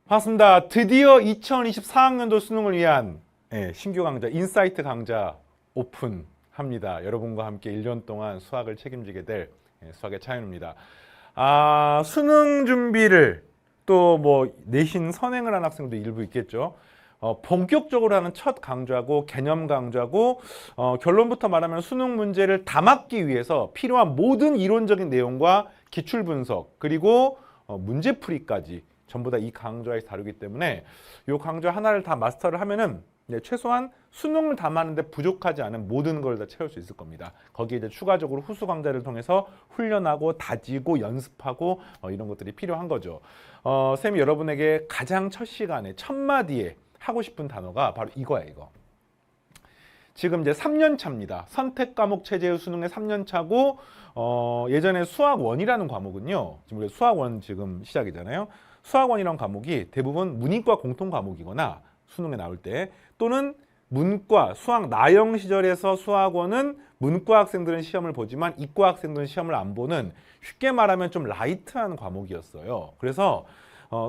반갑습니다. 드디어 2024학년도 수능을 위한 신규 강좌, 인사이트 강좌 오픈합니다. 여러분과 함께 1년 동안 수학을 책임지게 될 수학의 차윤우입니다. 수능 준비를 또 뭐 내신 선행을 한 학생도 일부 있겠죠. 본격적으로 하는 첫 강좌고 개념 강좌고 결론부터 말하면 수능 문제를 다 막기 위해서 필요한 모든 이론적인 내용과 기출 분석 그리고 문제풀이까지 전부 다 이 강좌에서 다루기 때문에 이 강좌 하나를 다 마스터를 하면은 최소한 수능을 담았는데 부족하지 않은 모든 걸 다 채울 수 있을 겁니다. 거기에 이제 추가적으로 후수 강좌를 통해서 훈련하고 다지고 연습하고 이런 것들이 필요한 거죠. 쌤이 여러분에게 가장 첫 시간에 첫 마디에 하고 싶은 단어가 바로 이거야, 이거. 지금 이제 3년 차입니다. 선택 과목 체제의 수능의 3년 차고 예전에 수학 1이라는 과목은요. 지금 우리 수학 1 지금 시작이잖아요. 수학 1이라는 과목이 대부분 문이과 공통 과목이거나 수능에 나올 때 또는 문과 수학 나영 시절에서 수학 1은 문과 학생들은 시험을 보지만 이과 학생들은 시험을 안 보는 쉽게 말하면 좀 라이트한 과목이었어요. 그래서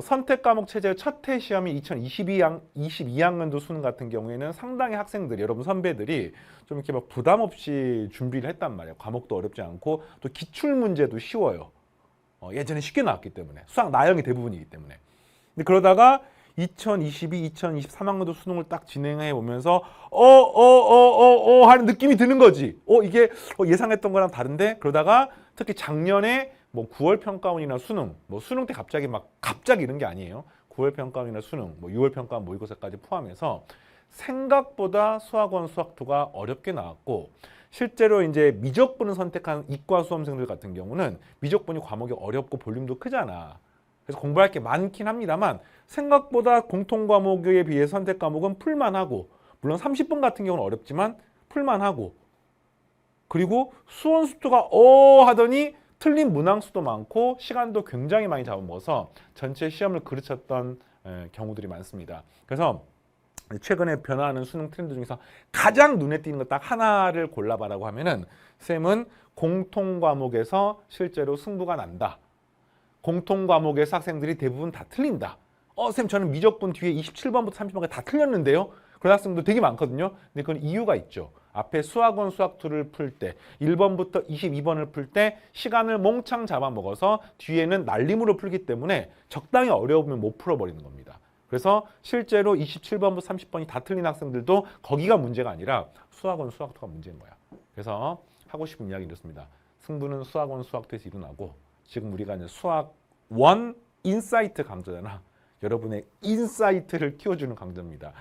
선택 과목 체제의 첫 해 시험이 2022학년도 수능 같은 경우에는 상당히 학생들이 여러분 선배들이 좀 이렇게 막 부담 없이 준비를 했단 말이에요. 과목도 어렵지 않고 또 기출 문제도 쉬워요. 예전에 쉽게 나왔기 때문에 수학 나영이 대부분이기 때문에. 근데 그러다가 2022, 2023학년도 수능을 딱 진행해 보면서 하는 느낌이 드는 거지. 이게 예상했던 거랑 다른데 그러다가 특히 작년에 뭐 9월 평가원이나 수능, 뭐 수능 때 갑자기 이런 게 아니에요. 9월 평가원이나 수능, 뭐 6월 평가원 모의고사까지 포함해서 생각보다 수학원, 수학2가 어렵게 나왔고 실제로 이제 미적분을 선택한 이과 수험생들 같은 경우는 미적분이 과목이 어렵고 볼륨도 크잖아. 그래서 공부할 게 많긴 합니다만 생각보다 공통 과목에 비해 선택 과목은 풀만하고 물론 30분 같은 경우는 어렵지만 풀만하고 그리고 수원 수투가 하더니 틀린 문항수도 많고 시간도 굉장히 많이 잡아먹어서 전체 시험을 그르쳤던 경우들이 많습니다. 그래서 최근에 변화하는 수능 트렌드 중에서 가장 눈에 띄는 거 딱 하나를 골라봐라고 하면은 쌤은 공통 과목에서 실제로 승부가 난다. 공통 과목에서 학생들이 대부분 다 틀린다. 쌤 저는 미적분 뒤에 27번부터 30번까지 다 틀렸는데요. 그런 학생도 되게 많거든요. 근데 그건 이유가 있죠. 앞에 수학 1, 수학 2를 풀 때 1번부터 22번을 풀 때 시간을 몽창 잡아먹어서 뒤에는 날림으로 풀기 때문에 적당히 어려우면 못 풀어버리는 겁니다. 그래서 실제로 27번부터 30번이 다 틀린 학생들도 거기가 문제가 아니라 수학 1, 수학 2가 문제인 거야. 그래서 하고 싶은 이야기 이렇습니다. 승부는 수학 1, 수학 2에서 일어나고 지금 우리가 이제 수학 1 인사이트 강좌잖아. 여러분의 인사이트를 키워주는 강좌입니다.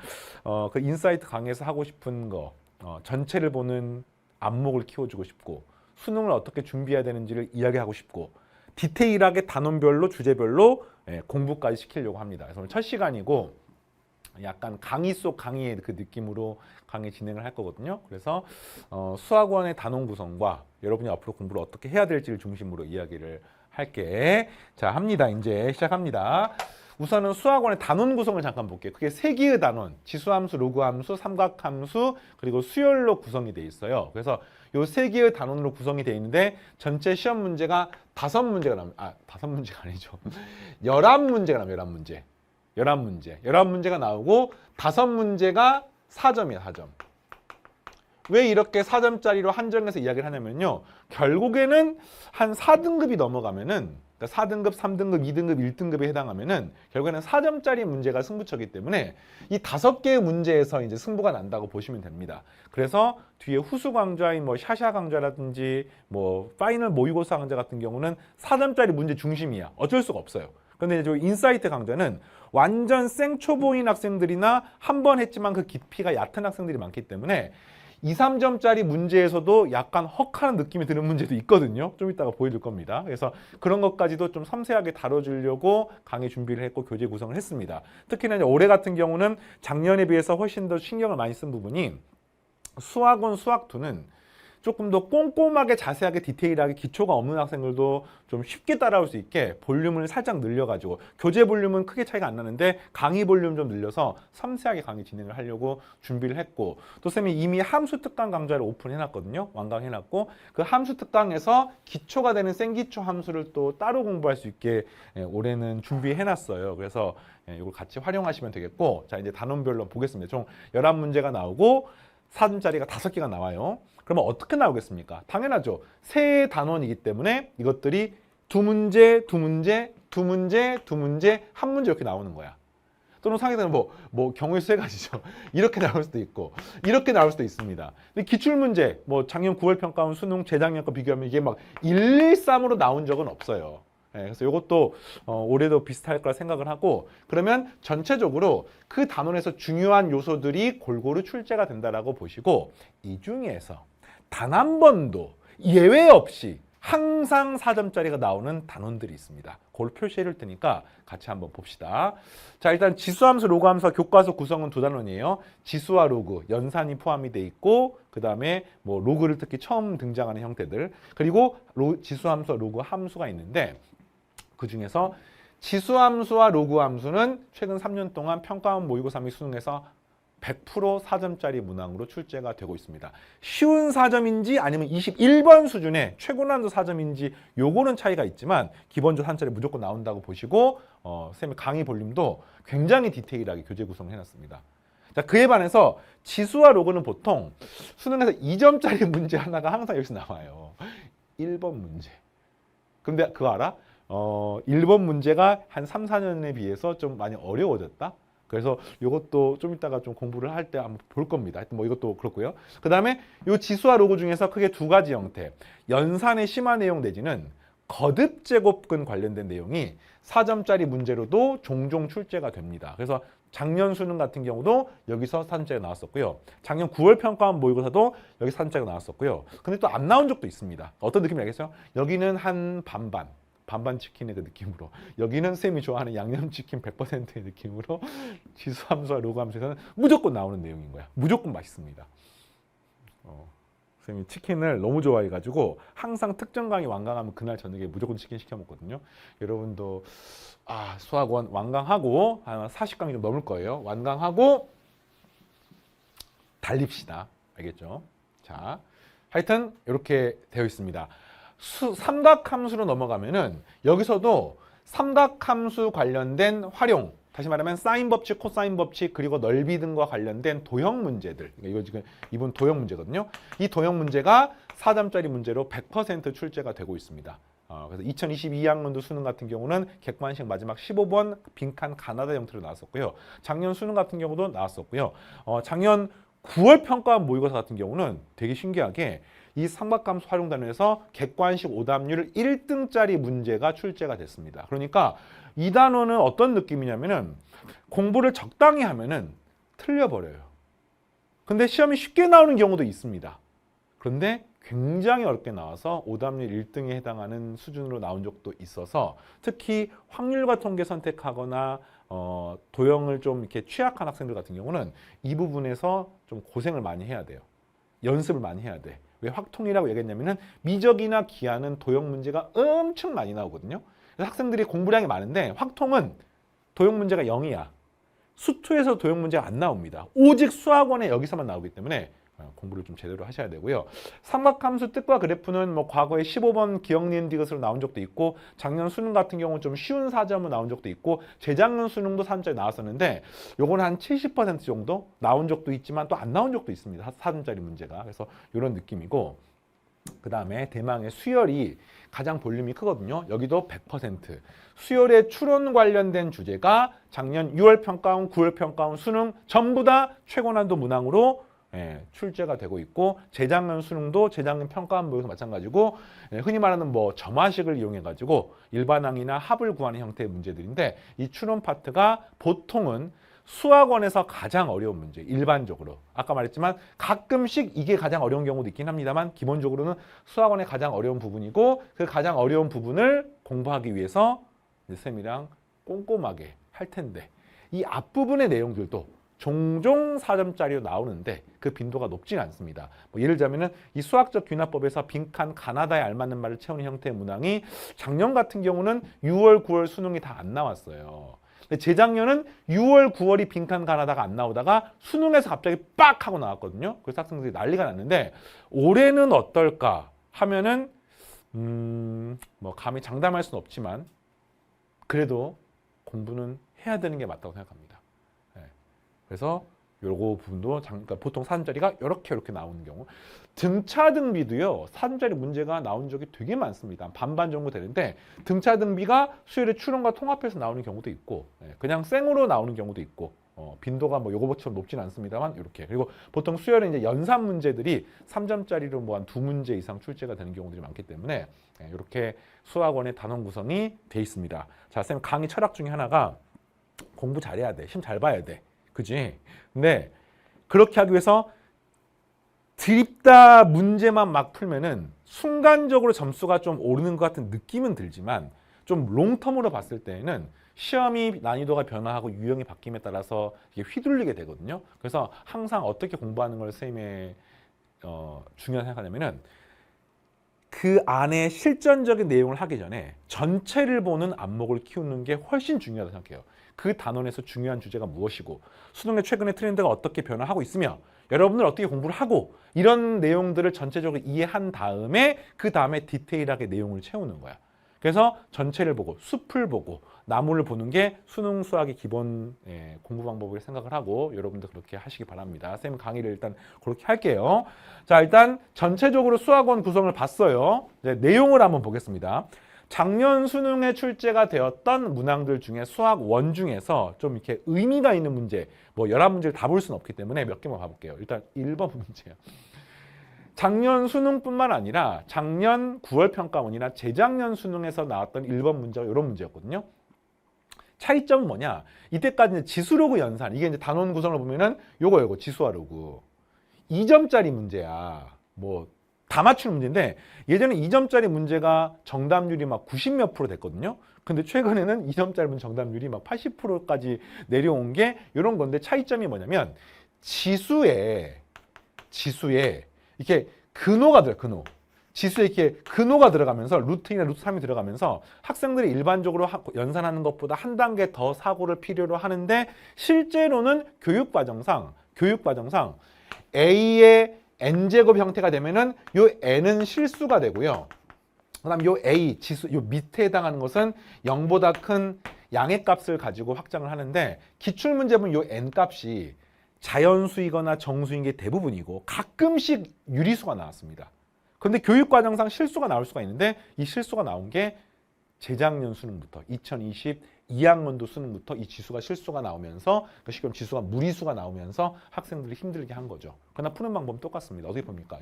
그 인사이트 강의에서 하고 싶은 거 전체를 보는 안목을 키워주고 싶고 수능을 어떻게 준비해야 되는지를 이야기하고 싶고 디테일하게 단원별로 주제별로 공부까지 시키려고 합니다. 그래서 오늘 첫 시간이고 약간 강의 속 강의의 그 느낌으로 강의 진행을 할 거거든요. 그래서 수학원의 단원 구성과 여러분이 앞으로 공부를 어떻게 해야 될지를 중심으로 이야기를 할게. 자, 합니다. 이제 시작합니다. 우선은 수학원의 단원 구성을 잠깐 볼게요. 그게 세 개의 단원, 지수함수, 로그함수, 삼각함수, 그리고 수열로 구성이 돼 있어요. 그래서 요 세 개의 단원으로 구성이 돼 있는데 전체 시험 문제가 5문제가 나옵니다. 5문제가 아니죠. 11문제가 나옵니다. 11문제. 11문제. 11문제가 나오고 5문제가 4점이에요. 4점. 왜 이렇게 4점짜리로 한정해서 이야기를 하냐면요. 결국에는 한 4등급이 넘어가면은 그러니까 4등급, 3등급, 2등급, 1등급에 해당하면은 결국에는 4점짜리 문제가 승부처이기 때문에 이 5개의 문제에서 이제 승부가 난다고 보시면 됩니다. 그래서 뒤에 후수 강좌인 뭐 샤샤 강좌라든지 뭐 파이널 모의고사 강좌 같은 경우는 4점짜리 문제 중심이야. 어쩔 수가 없어요. 근데 이제 인사이트 강좌는 완전 생초보인 학생들이나 한 번 했지만 그 깊이가 얕은 학생들이 많기 때문에 2, 3점짜리 문제에서도 약간 헉하는 느낌이 드는 문제도 있거든요. 좀 이따가 보여줄 겁니다. 그래서 그런 것까지도 좀 섬세하게 다뤄주려고 강의 준비를 했고 교재 구성을 했습니다. 특히나 이제 올해 같은 경우는 작년에 비해서 훨씬 더 신경을 많이 쓴 부분이 수학 1, 수학 2는 조금 더 꼼꼼하게 자세하게 디테일하게 기초가 없는 학생들도 좀 쉽게 따라올 수 있게 볼륨을 살짝 늘려가지고 교재 볼륨은 크게 차이가 안 나는데 강의 볼륨 좀 늘려서 섬세하게 강의 진행을 하려고 준비를 했고 또 쌤이 이미 함수 특강 강좌를 오픈해놨거든요. 완강해놨고 그 함수 특강에서 기초가 되는 생기초 함수를 또 따로 공부할 수 있게 올해는 준비해놨어요. 그래서 이걸 같이 활용하시면 되겠고 자 이제 단원별로 보겠습니다. 총 11문제가 나오고 4점짜리가 5개가 나와요. 그러면 어떻게 나오겠습니까? 당연하죠. 세 단원이기 때문에 이것들이 2문제, 2문제, 2문제, 2문제, 1문제 이렇게 나오는 거야. 또는 상위대는 뭐 경우의 수에 가지죠. 이렇게 나올 수도 있고 이렇게 나올 수도 있습니다. 근데 기출문제 뭐 작년 9월 평가원 수능 재작년 거 비교하면 이게 막 113으로 나온 적은 없어요. 그래서 이것도 올해도 비슷할 거라 생각을 하고 그러면 전체적으로 그 단원에서 중요한 요소들이 골고루 출제가 된다라고 보시고 이 중에서 단 한 번도 예외 없이 항상 4점짜리가 나오는 단원들이 있습니다. 그걸 표시해 줄 테니까 같이 한번 봅시다. 자, 일단 지수함수, 로그함수, 교과서 구성은 2단원이에요. 지수와 로그, 연산이 포함이 돼 있고 그 다음에 뭐 로그를 특히 처음 등장하는 형태들 그리고 지수함수와 로그 함수가 있는데 그 중에서 지수함수와 로그함수는 최근 3년 동안 평가원 모의고사 및 수능에서 100% 4점짜리 문항으로 출제가 되고 있습니다. 쉬운 4점인지 아니면 21번 수준의 최고 난도 4점인지 요거는 차이가 있지만 기본적으로 4점짜리 무조건 나온다고 보시고 쌤의 강의 볼륨도 굉장히 디테일하게 교재 구성해놨습니다. 자, 그에 반해서 지수와 로그는 보통 수능에서 2점짜리 문제 하나가 항상 여기서 나와요. 1번 문제. 근데 그거 알아? 1번 문제가 한 3, 4년에 비해서 좀 많이 어려워졌다? 그래서 이것도 좀 이따가 좀 공부를 할 때 한번 볼 겁니다. 하여튼 뭐 이것도 그렇고요. 그 다음에 이 지수와 로그 중에서 크게 2가지 형태. 연산의 심화 내용 내지는 거듭 제곱근 관련된 내용이 4점짜리 문제로도 종종 출제가 됩니다. 그래서 작년 수능 같은 경우도 여기서 4점짜리가 나왔었고요. 작년 9월 평가원 모의고사도 여기 4점짜리가 나왔었고요. 근데 또 안 나온 적도 있습니다. 어떤 느낌이 알겠어요? 여기는 한 반반 치킨의 그 느낌으로 여기는 쌤이 좋아하는 양념치킨 100%의 느낌으로 지수함수와 로그함수에서는 무조건 나오는 내용인 거야. 무조건 맛있습니다. 쌤이 치킨을 너무 좋아해가지고 항상 특정 강의 완강하면 그날 저녁에 무조건 치킨 시켜 먹거든요. 여러분도 수학원 완강하고 한 40강이 좀 넘을 거예요. 완강하고 달립시다. 알겠죠? 자, 하여튼 이렇게 되어 있습니다. 삼각함수로 넘어가면은 여기서도 삼각함수 관련된 활용, 다시 말하면 사인 법칙, 코사인 법칙, 그리고 넓이 등과 관련된 도형 문제들. 이거 지금 이번 도형 문제거든요. 이 도형 문제가 4점짜리 문제로 100% 출제가 되고 있습니다. 그래서 2022학년도 수능 같은 경우는 객관식 마지막 15번 빈칸 가나다 형태로 나왔었고요. 작년 수능 같은 경우도 나왔었고요. 작년 9월 평가원 모의고사 같은 경우는 되게 신기하게 이 삼각함수 활용 단원에서 객관식 오답률 1등짜리 문제가 출제가 됐습니다. 그러니까 이 단원은 어떤 느낌이냐면은 공부를 적당히 하면은 틀려버려요. 근데 시험이 쉽게 나오는 경우도 있습니다. 그런데 굉장히 어렵게 나와서 오답률 1등에 해당하는 수준으로 나온 적도 있어서 특히 확률과 통계 선택하거나 도형을 좀 이렇게 취약한 학생들 같은 경우는 이 부분에서 좀 고생을 많이 해야 돼요. 연습을 많이 해야 돼. 왜 확통이라고 얘기했냐면은 미적이나 기하는 도형 문제가 엄청 많이 나오거든요. 그래서 학생들이 공부량이 많은데 확통은 도형 문제가 0이야. 수투에서 도형 문제가 안 나옵니다. 오직 수학원에 여기서만 나오기 때문에 공부를 좀 제대로 하셔야 되고요. 삼각함수 뜻과 그래프는 뭐 과거에 15번 기억 니은 디귿으로 나온 적도 있고 작년 수능 같은 경우는 좀 쉬운 4점으로 나온 적도 있고 재작년 수능도 3점짜리 나왔었는데 요거는 한 70% 정도 나온 적도 있지만 또 안 나온 적도 있습니다. 4점짜리 문제가. 그래서 이런 느낌이고 그 다음에 대망의 수열이 가장 볼륨이 크거든요. 여기도 100%. 수열의 추론 관련된 주제가 작년 6월 평가원, 9월 평가원, 수능 전부 다 최고난도 문항으로 출제가 되고 있고 재작년 수능도 재작년 평가원 모의고사 마찬가지고 흔히 말하는 뭐 점화식을 이용해 가지고 일반항이나 합을 구하는 형태의 문제들인데 이 추론 파트가 보통은 수학원에서 가장 어려운 문제, 일반적으로. 아까 말했지만 가끔씩 이게 가장 어려운 경우도 있긴 합니다만 기본적으로는 수학원의 가장 어려운 부분이고 그 가장 어려운 부분을 공부하기 위해서 쌤이랑 꼼꼼하게 할 텐데 이 앞부분의 내용들도 종종 4점짜리로 나오는데 그 빈도가 높지는 않습니다. 뭐 예를 들자면은 이 수학적 귀납법에서 빈칸 가나다에 알맞는 말을 채우는 형태의 문항이 작년 같은 경우는 6월, 9월 수능이 다 안 나왔어요. 근데 재작년은 6월, 9월이 빈칸 가나다가 안 나오다가 수능에서 갑자기 빡 하고 나왔거든요. 그래서 학생들이 난리가 났는데 올해는 어떨까 하면은 뭐 감히 장담할 수는 없지만 그래도 공부는 해야 되는 게 맞다고 생각합니다. 그래서 요거 부분도 그러니까 보통 4점짜리가 이렇게 나오는 경우 등차 등비도요 4점짜리 문제가 나온 적이 되게 많습니다. 반반 정도 되는데 등차 등비가 수열의 추론과 통합해서 나오는 경우도 있고 그냥 생으로 나오는 경우도 있고 빈도가 뭐 요거처럼 높진 않습니다만 이렇게 그리고 보통 수열은 이제 연산 문제들이 3점짜리로 뭐 한 2문제 이상 출제가 되는 경우들이 많기 때문에 이렇게 수학원의 단원 구성이 돼 있습니다. 자, 쌤 강의 철학 중에 하나가 공부 잘해야 돼. 시험 잘 봐야 돼. 그지? 근데 그렇게 하기 위해서 드립다 문제만 막 풀면은 순간적으로 점수가 좀 오르는 것 같은 느낌은 들지만 좀 롱텀으로 봤을 때에는 시험이 난이도가 변화하고 유형이 바뀜에 따라서 이게 휘둘리게 되거든요. 그래서 항상 어떻게 공부하는 걸 선생님의 중요하게 생각하냐면은 그 안에 실전적인 내용을 하기 전에 전체를 보는 안목을 키우는 게 훨씬 중요하다고 생각해요. 그 단원에서 중요한 주제가 무엇이고 수능의 최근의 트렌드가 어떻게 변화하고 있으며 여러분들 어떻게 공부를 하고 이런 내용들을 전체적으로 이해한 다음에 그 다음에 디테일하게 내용을 채우는 거야. 그래서 전체를 보고 숲을 보고 나무를 보는 게 수능 수학의 기본 공부 방법을 생각을 하고 여러분들 그렇게 하시기 바랍니다. 쌤 강의를 일단 그렇게 할게요. 자, 일단 전체적으로 수학원 구성을 봤어요. 이제 내용을 한번 보겠습니다. 작년 수능에 출제가 되었던 문항들 중에 수학 원 중에서 좀 이렇게 의미가 있는 문제, 뭐 11문제를 다 볼 수는 없기 때문에 몇 개만 봐볼게요. 일단 1번 문제요. 작년 수능뿐만 아니라 작년 9월 평가원이나 재작년 수능에서 나왔던 1번 문제가 이런 문제였거든요. 차이점은 뭐냐? 이때까지는 지수로그 연산, 이게 이제 단원 구성을 보면은 요거 지수와 로그 2점짜리 문제야. 뭐 다 맞추는 문제인데 예전에 2점짜리 문제가 정답률이 막 90 몇 프로 됐거든요. 근데 최근에는 2점짜리 문제 정답률이 막 80%까지 내려온 게 이런 건데 차이점이 뭐냐면 지수에 이렇게 근호가 들어요. 근호. 지수에 이렇게 근호가 들어가면서 루트 2나 루트 3이 들어가면서 학생들이 일반적으로 연산하는 것보다 한 단계 더 사고를 필요로 하는데 실제로는 교육과정상 A의 n제곱 형태가 되면은 요 n은 실수가 되고요. 그다음 요 A 지수 요 밑에 해당하는 것은 0보다 큰 양의 값을 가지고 확장을 하는데 기출 문제 보면 요 n 값이 자연수이거나 정수인 게 대부분이고 가끔씩 유리수가 나왔습니다. 그런데 교육과정상 실수가 나올 수가 있는데 이 실수가 나온 게 재작년 수능부터 2022학년도 수능부터 이 지수가 실수가 나오면서 쉽게 말하면 지수가 무리수가 나오면서 학생들이 힘들게 한 거죠. 그러나 푸는 방법은 똑같습니다. 어떻게 봅니까?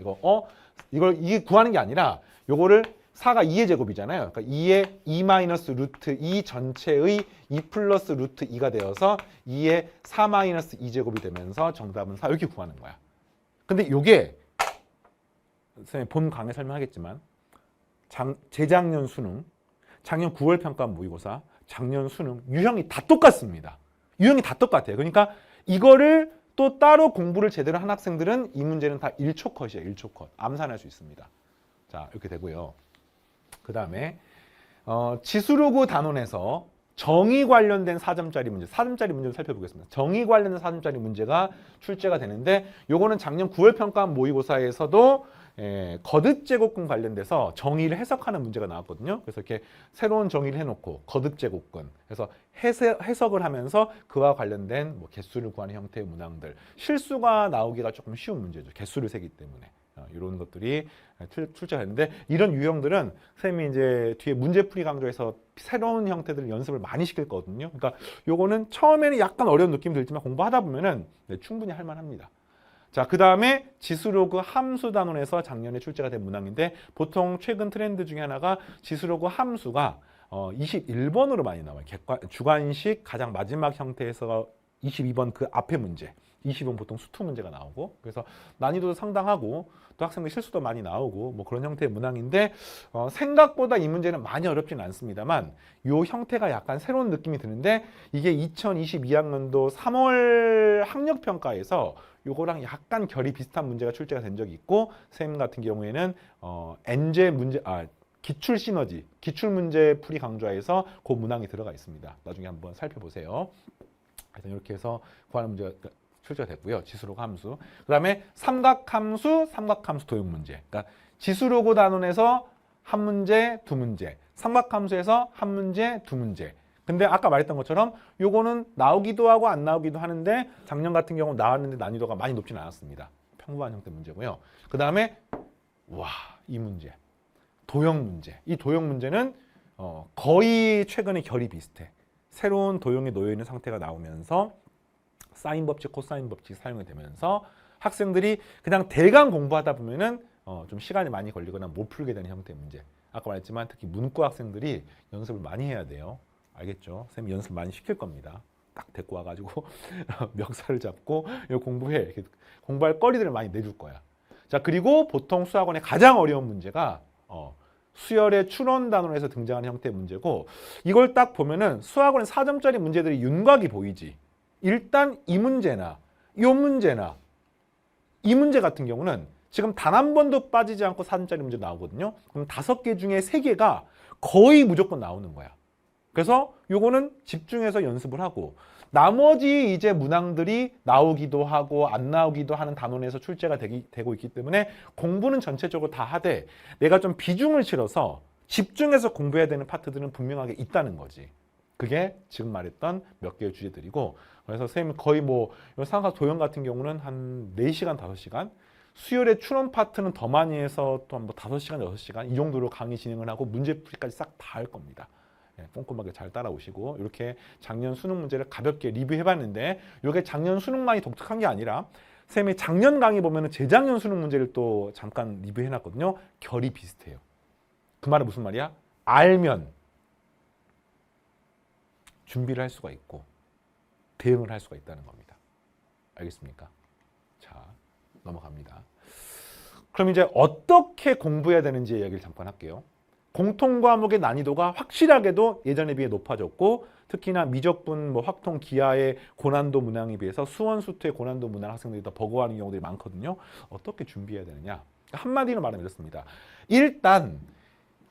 이게 구하는 게 아니라 요거를 4가 2의 제곱이잖아요. 그러니까 2의 2 마이너스 루트 2 전체의 2 플러스 루트 2가 되어서 2의 4 마이너스 2제곱이 되면서 정답은 4 이렇게 구하는 거야. 근데 요게 선생님 본 강의 설명하겠지만 재작년 수능, 작년 9월 평가 모의고사, 작년 수능 유형이 다 똑같습니다. 유형이 다 똑같아요. 그러니까 이거를 또 따로 공부를 제대로 한 학생들은 이 문제는 다 1초 컷이에요. 1초 컷. 암산할 수 있습니다. 자, 이렇게 되고요. 그 다음에 지수로그 단원에서 정의 관련된 4점짜리 문제, 4점짜리 문제를 살펴보겠습니다. 정의 관련된 4점짜리 문제가 출제가 되는데 요거는 작년 9월 평가 모의고사에서도 거듭 제곱근 관련돼서 정의를 해석하는 문제가 나왔거든요. 그래서 이렇게 새로운 정의를 해놓고 거듭 제곱근 그래서 해석을 하면서 그와 관련된 뭐 개수를 구하는 형태의 문항들 실수가 나오기가 조금 쉬운 문제죠. 개수를 세기 때문에 이런 것들이 출제가 됐는데 이런 유형들은 선생님이 이제 뒤에 문제풀이 강좌에서 새로운 형태들 연습을 많이 시킬 거거든요. 그러니까 요거는 처음에는 약간 어려운 느낌이 들지만 공부하다 보면은 충분히 할 만합니다. 자, 그 다음에 지수로그 함수 단원에서 작년에 출제가 된 문항인데 보통 최근 트렌드 중에 하나가 지수로그 함수가 21번으로 많이 나와요. 주관식 가장 마지막 형태에서 22번 그 앞에 문제. 20은 보통 수투 문제가 나오고, 그래서 난이도도 상당하고 또 학생들 실수도 많이 나오고 뭐 그런 형태의 문항인데 생각보다 이 문제는 많이 어렵지는 않습니다만 요 형태가 약간 새로운 느낌이 드는데, 이게 2022학년도 3월 학력평가에서 요거랑 약간 결이 비슷한 문제가 출제가 된 적이 있고, 쌤 같은 경우에는 엔제 문제, 기출 시너지, 기출 문제 풀이 강좌에서 그 문항이 들어가 있습니다. 나중에 한번 살펴보세요. 그래서 이렇게 해서 구하는 문제가 출제가 됐고요. 지수로그 함수. 그 다음에 삼각함수 도형 문제. 그러니까 지수로그 단원에서 한 문제, 두 문제. 삼각함수에서 한 문제, 두 문제. 근데 아까 말했던 것처럼 요거는 나오기도 하고 안 나오기도 하는데, 작년 같은 경우 나왔는데 난이도가 많이 높지는 않았습니다. 평범한 형태 문제고요. 그 다음에 이 문제. 도형 문제. 이 도형 문제는 거의 최근에 결이 비슷해. 새로운 도형에 놓여 있는 상태가 나오면서 사인 법칙, 코사인 법칙이 사용이 되면서 학생들이 그냥 대강 공부하다 보면은 좀 시간이 많이 걸리거나 못 풀게 되는 형태의 문제. 아까 말했지만 특히 문과 학생들이 연습을 많이 해야 돼요. 알겠죠? 선생님이 연습 많이 시킬 겁니다. 딱 데리고 와가지고 멱살을 잡고 이거 공부해. 이렇게 공부할 거리들을 많이 내줄 거야. 자, 그리고 보통 수학원의 가장 어려운 문제가 수열의 추론 단원에서 등장하는 형태의 문제고, 이걸 딱 보면은 수학원의 4점짜리 문제들이 윤곽이 보이지. 일단 이 문제나 이 문제나 이 문제 같은 경우는 지금 단 한 번도 빠지지 않고 4점짜리 문제 나오거든요. 그럼 5개 중에 3개가 거의 무조건 나오는 거야. 그래서 요거는 집중해서 연습을 하고, 나머지 이제 문항들이 나오기도 하고 안 나오기도 하는 단원에서 출제가 되고 있기 때문에 공부는 전체적으로 다 하되, 내가 좀 비중을 실어서 집중해서 공부해야 되는 파트들은 분명하게 있다는 거지. 그게 지금 말했던 몇 개의 주제들이고, 그래서 선생님 거의 삼각 도형 같은 경우는 한 4시간, 5시간, 수열의 추론 파트는 더 많이 해서 또 한 5시간, 6시간 이 정도로 강의 진행을 하고 문제풀이까지 싹 다 할 겁니다. 꼼꼼하게 잘 따라오시고, 이렇게 작년 수능 문제를 가볍게 리뷰해봤는데, 이게 작년 수능만이 독특한 게 아니라 쌤이 작년 강의 보면은 재작년 수능 문제를 또 잠깐 리뷰해놨거든요. 결이 비슷해요. 그 말은 무슨 말이야? 알면 준비를 할 수가 있고 대응을 할 수가 있다는 겁니다. 알겠습니까? 자, 넘어갑니다. 그럼 이제 어떻게 공부해야 되는지 이야기를 잠깐 할게요. 공통과목의 난이도가 확실하게도 예전에 비해 높아졌고, 특히나 미적분, 확통, 기하의 고난도 문항에 비해서 수원, 수투의 고난도 문항 학생들이 더 버거워하는 경우들이 많거든요. 어떻게 준비해야 되느냐? 한마디로 말하면 이렇습니다. 일단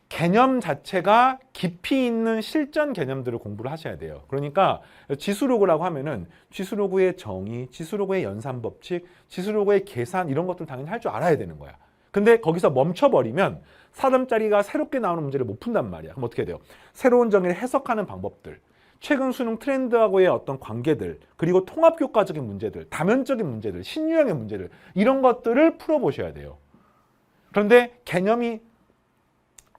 개념 자체가 깊이 있는 실전 개념들을 공부를 하셔야 돼요. 그러니까 지수로그라고 하면은 지수로그의 정의, 지수로그의 연산법칙, 지수로그의 계산, 이런 것들 당연히 할 줄 알아야 되는 거야. 근데 거기서 멈춰버리면 4점짜리가 새롭게 나오는 문제를 못 푼단 말이야. 그럼 어떻게 돼요? 새로운 정의를 해석하는 방법들, 최근 수능 트렌드하고의 어떤 관계들, 그리고 통합교과적인 문제들, 다면적인 문제들, 신유형의 문제들, 이런 것들을 풀어보셔야 돼요. 그런데 개념이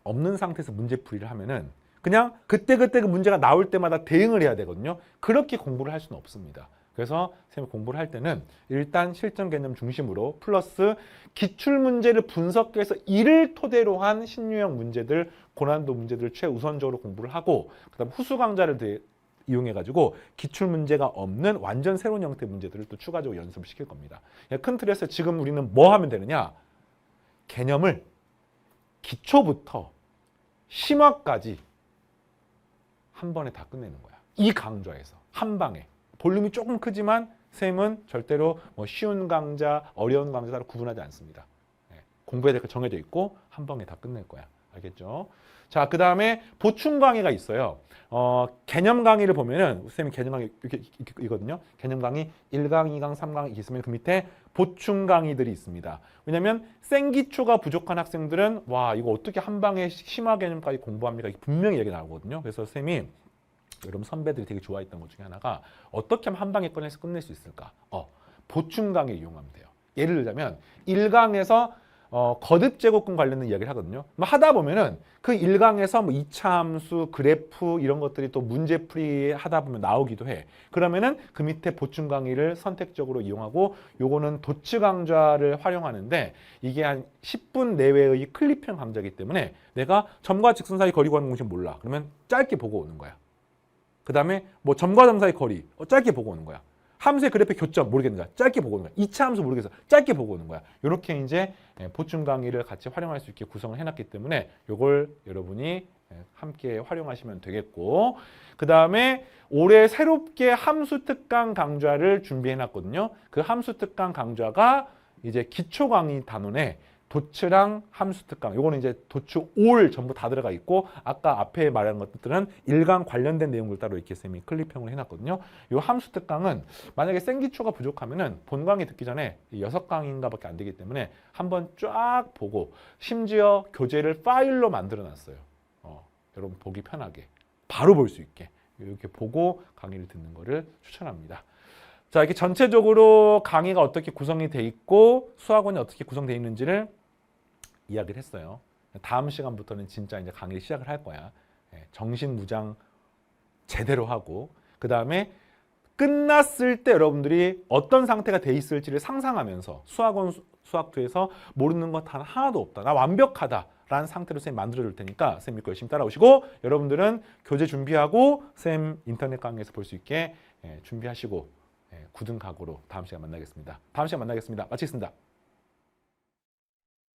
없는 상태에서 문제풀이를 하면은 그냥 그때그때 그 문제가 나올 때마다 대응을 해야 되거든요. 그렇게 공부를 할 수는 없습니다. 그래서 선생님이 공부를 할 때는 일단 실전 개념 중심으로 플러스 기출문제를 분석해서 이를 토대로 한 신유형 문제들, 고난도 문제들을 최우선적으로 공부를 하고, 그 다음 후수 강좌를 이용해가지고 기출문제가 없는 완전 새로운 형태의 문제들을 또 추가적으로 연습을 시킬 겁니다. 큰 틀에서 지금 우리는 뭐 하면 되느냐? 개념을 기초부터 심화까지 한 번에 다 끝내는 거야. 이 강좌에서 한 방에. 볼륨이 조금 크지만 쌤은 절대로 쉬운 강좌, 어려운 강좌 따로 구분하지 않습니다. 공부해야 될 거 정해져 있고 한 방에 다 끝낼 거야. 알겠죠? 자, 그 다음에 보충 강의가 있어요. 개념 강의를 보면은 쌤이 개념 강의 이렇게 있거든요. 개념 강의 1강, 2강, 3강 있으면 그 밑에 보충 강의들이 있습니다. 왜냐하면 생기초가 부족한 학생들은 이거 어떻게 한 방에 심화 개념까지 공부합니까? 이게 분명히 얘기 나오거든요. 그래서 쌤이 여러분 선배들이 되게 좋아했던 것 중에 하나가 어떻게 하면 한 방에 꺼내서 끝낼 수 있을까? 보충 강의 이용하면 돼요. 예를 들자면 1강에서 거듭 제곱근 관련된 이야기를 하거든요. 하다 보면은 그 1강에서 2차 함수, 그래프 이런 것들이 또 문제풀이 하다 보면 나오기도 해. 그러면은 그 밑에 보충 강의를 선택적으로 이용하고, 요거는 도츠 강좌를 활용하는데 이게 한 10분 내외의 클립형 강좌이기 때문에 내가 점과 직선 사이 거리 구하는 공식 몰라. 그러면 짧게 보고 오는 거야. 그 다음에 점과 점 사이 거리 짧게 보고 오는 거야. 함수의 그래프의 교점 모르겠는 거야. 짧게 보고 오는 거야. 2차 함수 모르겠어. 짧게 보고 오는 거야. 이렇게 이제 보충 강의를 같이 활용할 수 있게 구성을 해놨기 때문에 이걸 여러분이 함께 활용하시면 되겠고, 그 다음에 올해 새롭게 함수 특강 강좌를 준비해놨거든요. 그 함수 특강 강좌가 이제 기초 강의 단원에 도츠랑 함수 특강, 요거는 이제 도츠 올 전부 다 들어가 있고, 아까 앞에 말한 것들은 일강 관련된 내용을 따로 이렇게 쌤이 클립형을 해놨거든요. 요 함수 특강은 만약에 생기초가 부족하면은 본 강의 듣기 전에 6강인가밖에 안 되기 때문에 한번 쫙 보고, 심지어 교재를 파일로 만들어 놨어요. 여러분 보기 편하게 바로 볼 수 있게 이렇게 보고 강의를 듣는 거를 추천합니다. 자, 이렇게 전체적으로 강의가 어떻게 구성이 돼 있고 수학원이 어떻게 구성되어 있는지를 이야기를 했어요. 다음 시간부터는 진짜 이제 강의를 시작을 할 거야. 정신무장 제대로 하고, 그 다음에 끝났을 때 여러분들이 어떤 상태가 돼 있을지를 상상하면서 수학원 수학2에서 모르는 것 단 하나도 없다. 나 완벽하다. 라는 상태로 쌤 만들어 줄 테니까 쌤 믿고 열심히 따라오시고, 여러분들은 교재 준비하고 쌤 인터넷 강의에서 볼 수 있게 준비하시고 굳은 각오로 다음 시간 만나겠습니다. 다음 시간 만나겠습니다. 마치겠습니다.